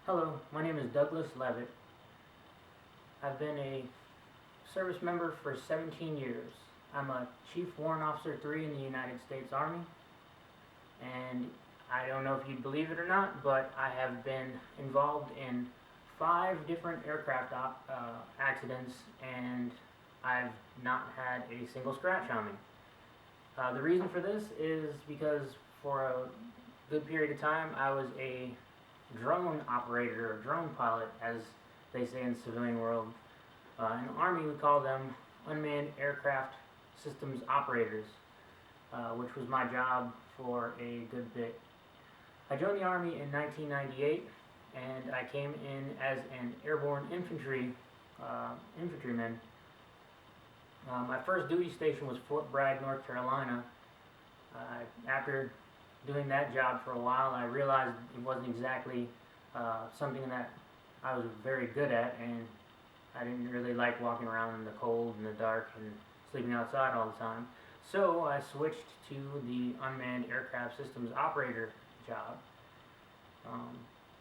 Hello, my name is Douglas Leavitt. I've been a service member for 17 years. I'm a Chief Warrant Officer 3 in the United States Army, and I don't know if you'd believe it or not, but I have been involved in 5 different aircraft accidents, and I've not had a single scratch on me. The reason for this is because for a good period of time I was a drone operator or drone pilot, as they say in the civilian world. In the Army we call them unmanned aircraft systems operators, which was my job for a good bit. I joined the Army in 1998, and I came in as an airborne infantryman. My first duty station was Fort Bragg, North Carolina. After doing that job for a while, I realized it wasn't exactly something that I was very good at, and I didn't really like walking around in the cold and the dark and sleeping outside all the time. So I switched to the unmanned aircraft systems operator job.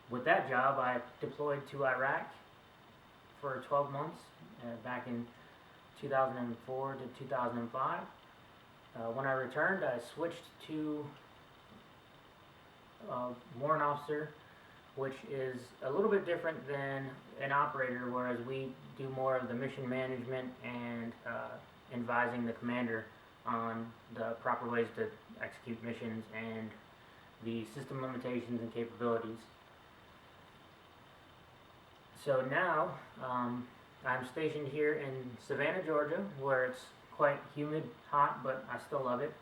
With that job, I deployed to Iraq for 12 months back in 2004 to 2005. When I returned, I switched to warrant officer, which is a little bit different than an operator, whereas we do more of the mission management and advising the commander on the proper ways to execute missions and the system limitations and capabilities. So now I'm stationed here in Savannah, Georgia, where it's quite humid, hot, but I still love it.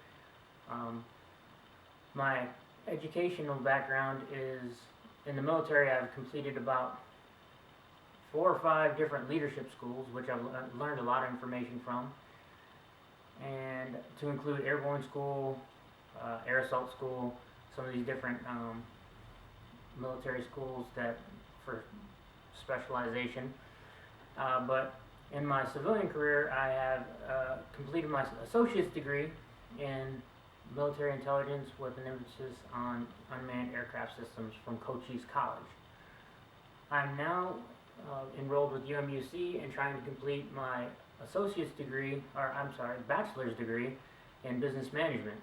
My educational background is in the military. I've completed about 4 or 5 different leadership schools, which I've learned a lot of information from, and to include airborne school, air assault school, some of these different military schools that for specialization. But in my civilian career, I have completed my associate's degree in military intelligence with an emphasis on unmanned aircraft systems from Cochise College. I'm now enrolled with UMUC and trying to complete my associate's degree, or I'm sorry, bachelor's degree in business management.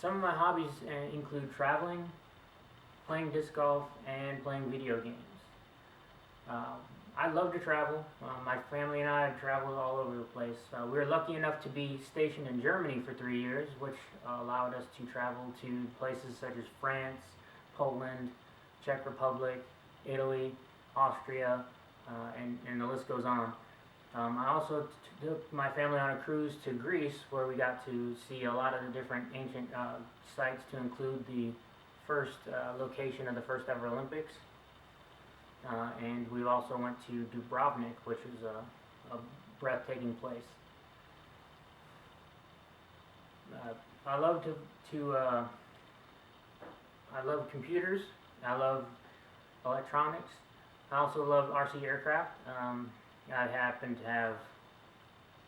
Some of my hobbies include traveling, playing disc golf, and playing video games. I love to travel. My family and I have traveled all over the place. We were lucky enough to be stationed in Germany for 3 years, which allowed us to travel to places such as France, Poland, Czech Republic, Italy, Austria, and the list goes on. I also took my family on a cruise to Greece, where we got to see a lot of the different ancient sites, to include the first location of the first ever Olympics. And we also went to Dubrovnik, which is a breathtaking place. I love I love computers. I love electronics. I also love RC aircraft. I happen to have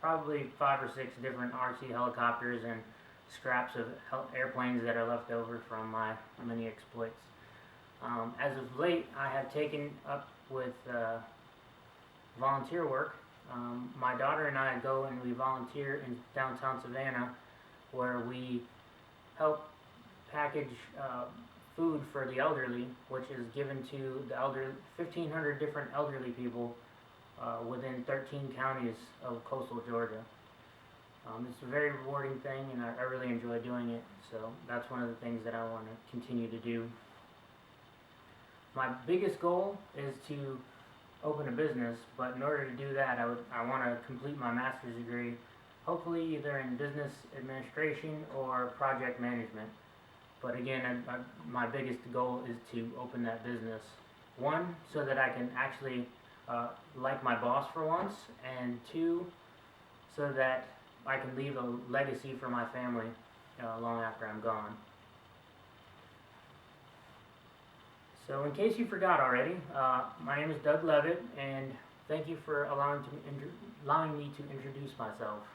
probably 5 or 6 different RC helicopters and scraps of airplanes that are left over from my many exploits. As of late, I have taken up with volunteer work. My daughter and I go and we volunteer in downtown Savannah, where we help package food for the elderly, which is given to the 1,500 different elderly people within 13 counties of coastal Georgia. It's a very rewarding thing, and I really enjoy doing it, so that's one of the things that I want to continue to do. My biggest goal is to open a business, but in order to do that, I want to complete my master's degree, hopefully either in business administration or project management. But again, my biggest goal is to open that business. 1, so that I can actually like my boss for once, and 2, so that I can leave a legacy for my family long after I'm gone. So in case you forgot already, my name is Doug Leavitt, and thank you for allowing me to introduce myself.